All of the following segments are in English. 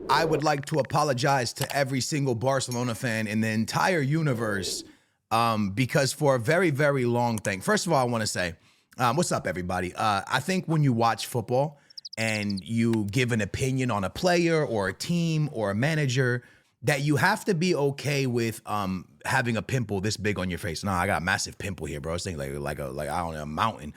I would like to apologize to every single Barcelona fan in the entire universe because for a very, very long thing. First of all, I want to say, what's up, everybody? I think when you watch football and you give an opinion on a player or a team or a manager, that you have to be okay with having a pimple this big on your face. No, I got a massive pimple here, bro. It's like I don't know, a mountain.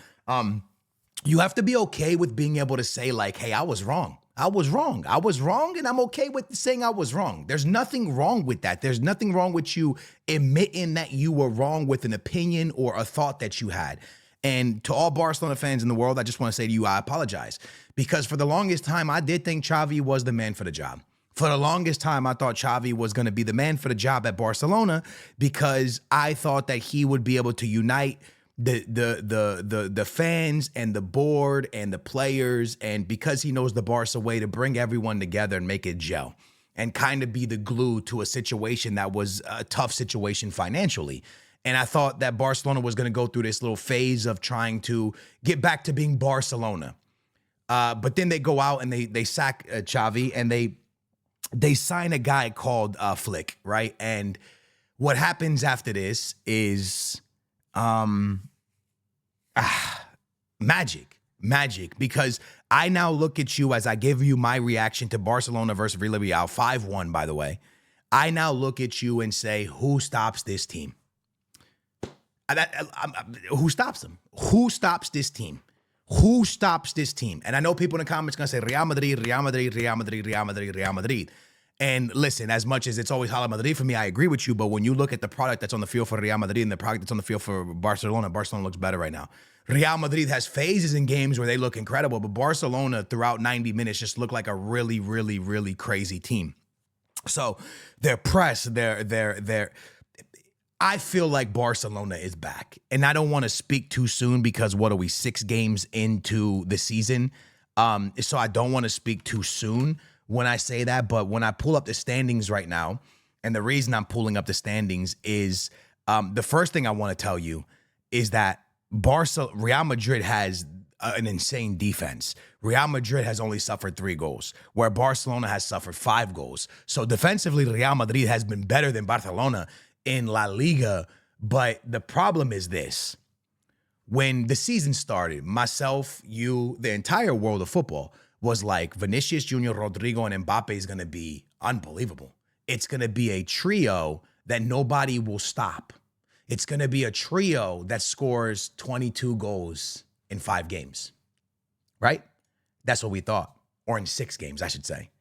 You have to be okay with being able to say like, hey, I was wrong. I was wrong. I was wrong, and I'm okay with saying I was wrong. There's nothing wrong with that. There's nothing wrong with you admitting that you were wrong with an opinion or a thought that you had. And to all Barcelona fans in the world, I just want to say to you, I apologize. Because for the longest time, I did think Xavi was the man for the job. For the longest time, I thought Xavi was going to be the man for the job at Barcelona because I thought that he would be able to unite the fans and the board and the players, and because he knows the Barca way, to bring everyone together and make it gel and kind of be the glue to a situation that was a tough situation financially. And I thought that Barcelona was going to go through this little phase of trying to get back to being Barcelona. But then they go out and they sack Xavi, and they sign a guy called Flick, right? And what happens after this is magic, because I now look at you as I give you my reaction to Barcelona versus Villareal, 5-1, by the way. I now look at you and say, who stops this team? Who stops them? Who stops this team? Who stops this team? And I know people in the comments are going to say Real Madrid, Real Madrid, Real Madrid, Real Madrid, Real Madrid. And listen, as much as it's always Real Madrid for me, I agree with you. But when you look at the product that's on the field for Real Madrid and the product that's on the field for Barcelona, Barcelona looks better right now. Real Madrid has phases in games where they look incredible, but Barcelona throughout 90 minutes just look like a really, really, really crazy team. So their press, I feel like Barcelona is back. And I don't want to speak too soon because what are we, 6 games into the season? So I don't want to speak too soon when I say that. But when I pull up the standings right now, and the reason I'm pulling up the standings is the first thing I want to tell you is that Real Madrid has an insane defense. Real Madrid has only suffered 3 goals, where Barcelona has suffered 5 goals. So defensively, Real Madrid has been better than Barcelona in La Liga. But the problem is this. When the season started, myself, you, the entire world of football was like, Vinicius Jr., Rodrigo, and Mbappe is going to be unbelievable. It's going to be a trio that nobody will stop. It's going to be a trio that scores 22 goals in 5 games, right? That's what we thought. Or in 6 games, I should say.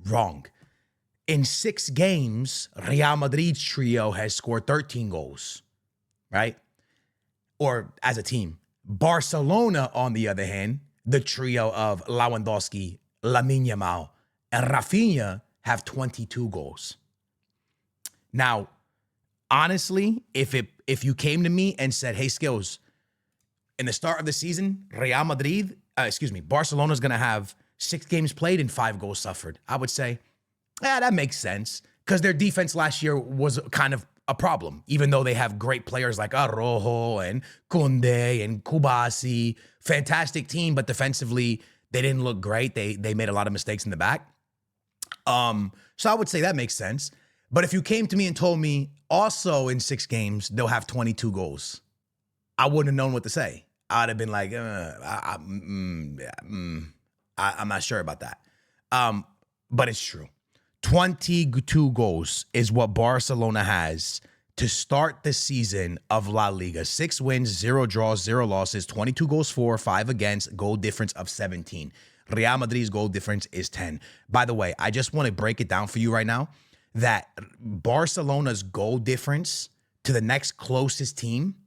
Wrong. In 6 games, Real Madrid's trio has scored 13 goals, right? Or as a team. Barcelona, on the other hand, the trio of Lewandowski, Lamine Yamal, and Rafinha have 22 goals. Now, honestly, if you came to me and said, hey, Skills, in the start of the season, Barcelona's going to have 6 games played and 5 goals suffered, I would say, that makes sense, because their defense last year was kind of a problem, even though they have great players like Araujo and Koundé and Kubasi. Fantastic team, but defensively, they didn't look great. They made a lot of mistakes in the back. So I would say that makes sense. But if you came to me and told me also in 6 games, they'll have 22 goals, I wouldn't have known what to say. I'd have been like, I'm not sure about that. But it's true. 22 goals is what Barcelona has to start the season of La Liga. 6 wins, 0 draws, 0 losses, 22 goals for, 5 against, goal difference of 17. Real Madrid's goal difference is 10. By the way, I just want to break it down for you right now that Barcelona's goal difference to the next closest team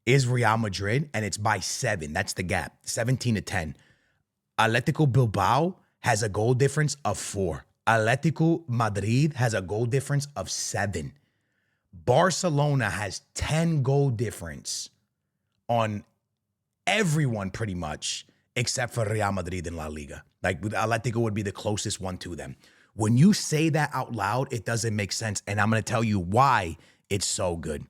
is Real Madrid, and it's by 7. That's the gap, 17 to 10. Atletico Bilbao has a goal difference of 4. Atletico Madrid has a goal difference of 7. Barcelona has 10 goal difference on everyone pretty much except for Real Madrid in La Liga. Like Atletico would be the closest one to them. When you say that out loud, it doesn't make sense. And I'm going to tell you why it's so good.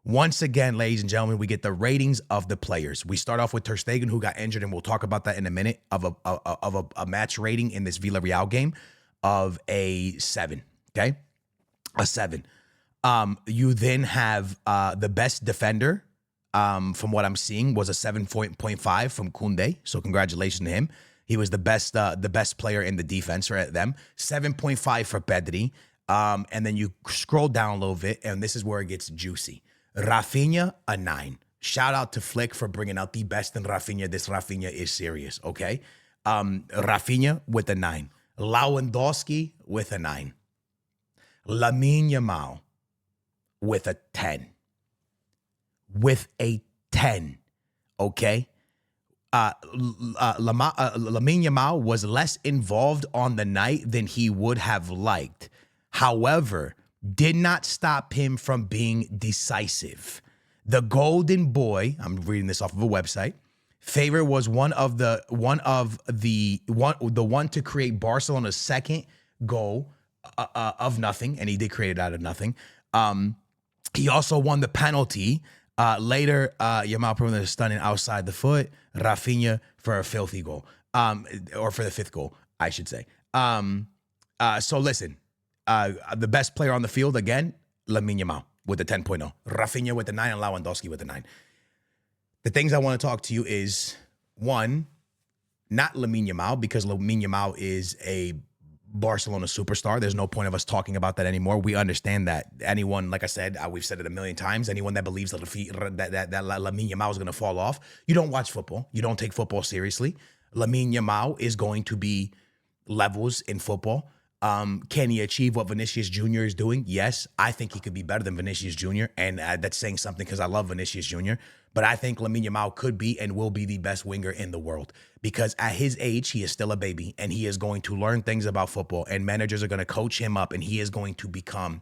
Once again, ladies and gentlemen, we get the ratings of the players. We start off with Ter Stegen, who got injured, and we'll talk about that in a minute, of a match rating in this Villareal game. of a 7, okay? A 7. You then have the best defender, from what I'm seeing, was a 7.5 from Koundé. So congratulations to him. He was the best player in the defense for them. 7.5 for Pedri. And then you scroll down a little bit, and this is where it gets juicy. Rafinha, a 9. Shout out to Flick for bringing out the best in Rafinha. This Rafinha is serious, okay? Rafinha with a 9. Lewandowski with a 9. Lamine Yamal with a 10. With a 10, okay? Lamine Yamal was less involved on the night than he would have liked. However, did not stop him from being decisive. The golden boy, I'm reading this off of a website, Favor was one to create Barcelona's second goal of nothing, and he did create it out of nothing. He also won the penalty. Later, Yamal proved a stunning outside the foot. Rafinha for a filthy goal, or for the 5th goal, I should say. So listen, the best player on the field again, Lamine Yamal with the 10.0, Rafinha with the 9, and Lewandowski with the 9. The things I want to talk to you is, one, not Lamine Yamal, because Lamine Yamal is a Barcelona superstar. There's no point of us talking about that anymore. We understand that. Anyone, like I said, we've said it a million times, anyone that believes that Lamine Yamal is going to fall off, you don't watch football. You don't take football seriously. Lamine Yamal is going to be levels in football. Can he achieve what Vinicius Jr. is doing? Yes. I think he could be better than Vinicius Jr., and that's saying something because I love Vinicius Jr., but I think Lamine Yamal could be and will be the best winger in the world, because at his age, he is still a baby, and he is going to learn things about football, and managers are going to coach him up, and he is going to become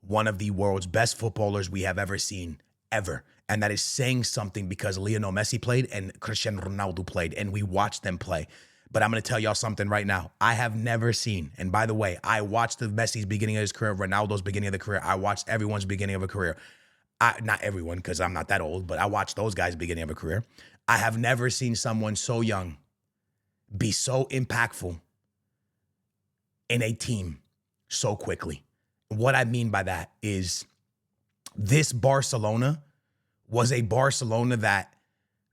one of the world's best footballers we have ever seen, ever. And that is saying something, because Lionel Messi played and Cristiano Ronaldo played, and we watched them play. But I'm going to tell y'all something right now. I have never seen, and by the way, I watched the Messi's beginning of his career, Ronaldo's beginning of the career. I watched everyone's beginning of a career. Not everyone, because I'm not that old, but I watched those guys' beginning of a career. I have never seen someone so young be so impactful in a team so quickly. What I mean by that is, this Barcelona was a Barcelona that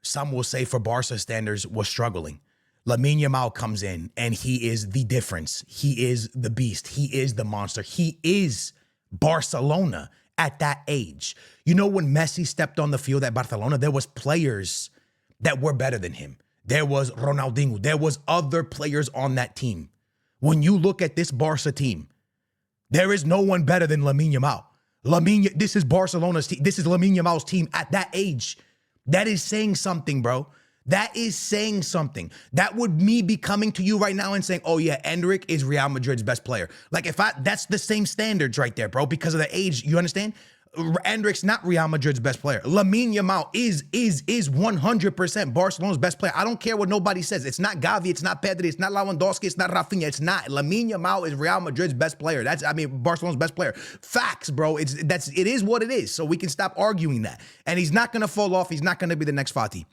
some will say for Barca standards was struggling. Lamine Yamal comes in, and he is the difference. He is the beast. He is the monster. He is Barcelona at that age. You know, when Messi stepped on the field at Barcelona, there was players that were better than him. There was Ronaldinho. There was other players on that team. When you look at this Barca team, there is no one better than Lamine Yamal. This is Barcelona's team. This is Lamine Yamal's team at that age. That is saying something, bro. That is saying something. That would me be coming to you right now and saying, oh yeah, Endrick is Real Madrid's best player. Like, that's the same standards right there, bro, because of the age, you understand? Endrick's not Real Madrid's best player. Lamine Yamal is 100% Barcelona's best player. I don't care what nobody says. It's not Gavi, it's not Pedri, it's not Lewandowski, it's not Rafinha, it's not. Lamine Yamal is Real Madrid's best player. Barcelona's best player. Facts, bro. It is what it is. So we can stop arguing that. And he's not gonna fall off. He's not gonna be the next Fati.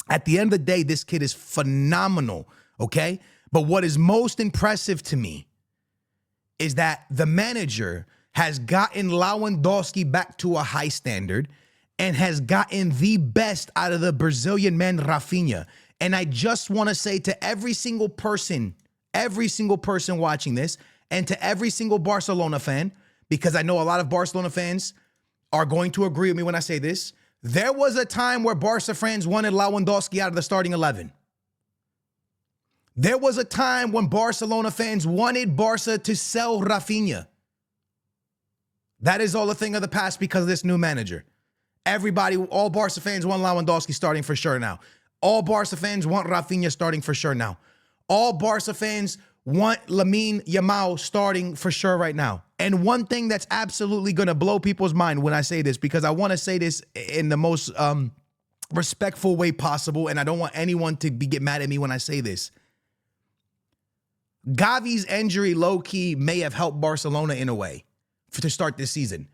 At the end of the day, this kid is phenomenal, okay? But what is most impressive to me is that the manager has gotten Lewandowski back to a high standard and has gotten the best out of the Brazilian man, Rafinha. And I just want to say to every single person watching this, and to every single Barcelona fan, because I know a lot of Barcelona fans are going to agree with me when I say this, there was a time where Barca fans wanted Lewandowski out of the starting 11. There was a time when Barcelona fans wanted Barca to sell Rafinha. That is all a thing of the past because of this new manager. All Barca fans want Lewandowski starting for sure now. All Barca fans want Rafinha starting for sure now. All Barca fans want Lamine Yamal starting for sure right now. And one thing that's absolutely going to blow people's mind when I say this, because I want to say this in the most respectful way possible, and I don't want anyone to get mad at me when I say this. Gavi's injury low-key may have helped Barcelona in a way to start this season,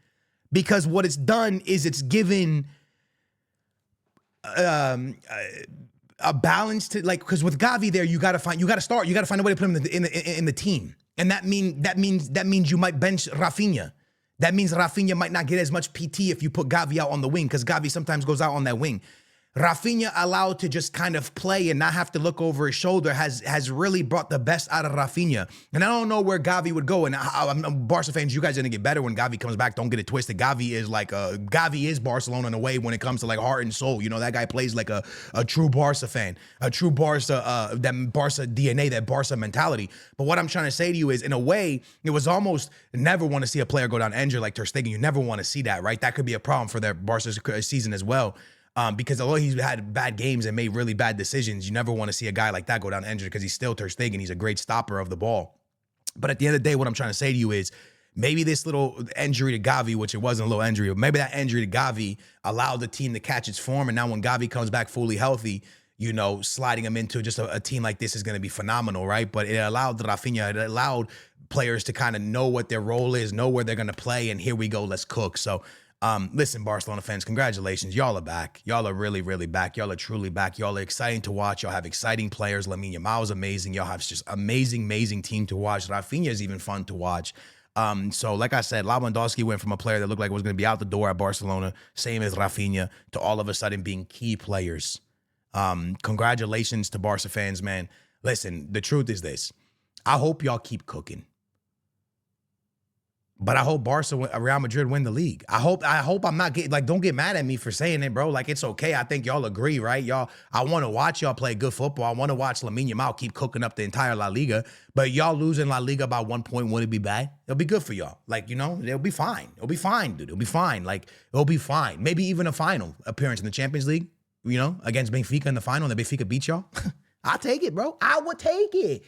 because what it's done is it's given a balance to, like, because with Gavi there, you got to find a way to put him in the team. And that means you might bench Rafinha. That means Rafinha might not get as much PT if you put Gavi out on the wing, because Gavi sometimes goes out on that wing. Rafinha allowed to just kind of play and not have to look over his shoulder has really brought the best out of Rafinha. And I don't know where Gavi would go. And I'm Barca fans, you guys are gonna get better when Gavi comes back. Don't get it twisted. Gavi is Barcelona in a way when it comes to like heart and soul. You know, that guy plays like a true Barca fan, a true Barca, that Barca DNA, that Barca mentality. But what I'm trying to say to you is, in a way, it was almost never want to see a player go down injured like Ter Stegen. You never want to see that, right? That could be a problem for their Barca's season as well. Because although he's had bad games and made really bad decisions, you never want to see a guy like that go down injured, because he's still Ter Stegen. He's a great stopper of the ball. But at the end of the day, what I'm trying to say to you is, maybe this little injury to Gavi, which it wasn't a little injury, but maybe that injury to Gavi allowed the team to catch its form. And now when Gavi comes back fully healthy, you know, sliding him into just a team like this is going to be phenomenal, right? But it allowed Rafinha, it allowed players to kind of know what their role is, know where they're going to play, and here we go, let's cook. So, listen, Barcelona fans, congratulations. Y'all are back. Y'all are really, really back. Y'all are truly back. Y'all are exciting to watch. Y'all have exciting players. Lamine Yamal is amazing. Y'all have just amazing team to watch. Rafinha is even fun to watch. So like I said, Lewandowski went from a player that looked like was going to be out the door at Barcelona, same as Rafinha, to all of a sudden being key players. Congratulations to Barca fans, man. Listen, the truth is this. I hope y'all keep cooking. But I hope Real Madrid win the league. I hope I'm not getting, like, don't get mad at me for saying it, bro. Like, it's okay. I think y'all agree, right? I want to watch y'all play good football. I want to watch Lamine Yamal keep cooking up the entire La Liga. But y'all losing La Liga by 1 point, would it be bad? It'll be good for y'all. Like, you know, it'll be fine. It'll be fine, dude. It'll be fine. Like, it'll be fine. Maybe even a final appearance in the Champions League, you know, against Benfica in the final, and the Benfica beat y'all. I'll take it, bro. I would take it.